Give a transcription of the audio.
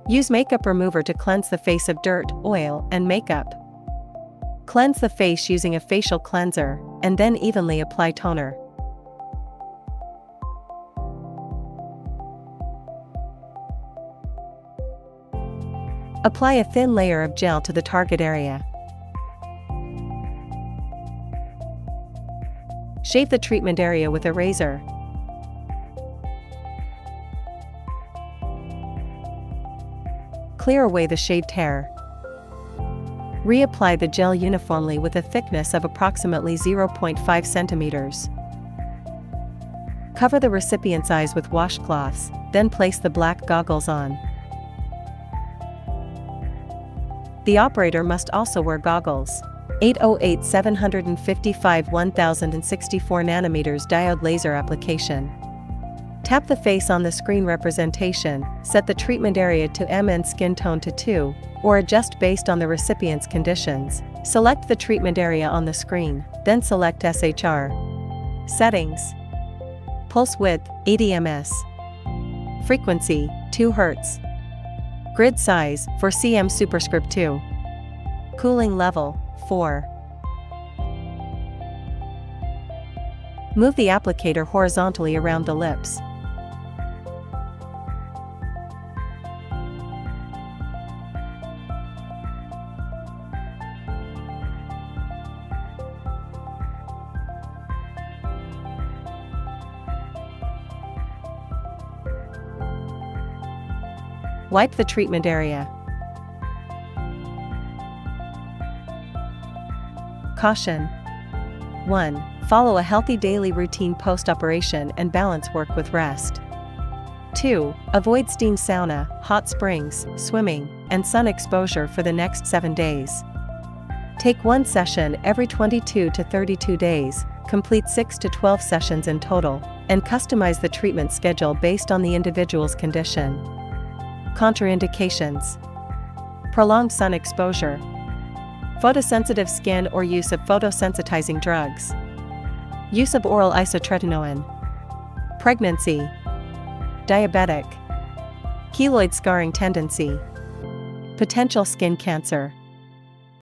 Use makeup remover to cleanse the face of dirt, oil, and makeup. Cleanse the face using a facial cleanser, and then evenly apply toner. Apply a thin layer of gel to the target area. Shave the treatment area with a razor. Clear away the shaved hair. Reapply the gel uniformly with a thickness of approximately 0.5 centimeters. Cover the recipient's eyes with washcloths, then place the black goggles on. The operator must also wear goggles. 808-755 1064 nanometers diode laser application. Tap the face on the screen representation, set the treatment area to M and skin tone to 2, or adjust based on the recipient's conditions. Select the treatment area on the screen, then select SHR. Settings. Pulse width, 80 ms. Frequency, 2 Hz. Grid size, 4 cm superscript 2. Cooling level, 4. Move the applicator horizontally around the lips. Wipe the treatment area. Caution. 1. Follow a healthy daily routine post-operation and balance work with rest. 2. Avoid steam sauna, hot springs, swimming, and sun exposure for the next 7 days. Take one session every 22 to 32 days, complete 6 to 12 sessions in total, and customize the treatment schedule based on the individual's condition. Contraindications. Prolonged sun exposure. Photosensitive skin or use of photosensitizing drugs. Use of oral isotretinoin. Pregnancy. Diabetic. Keloid scarring tendency. Potential skin cancer.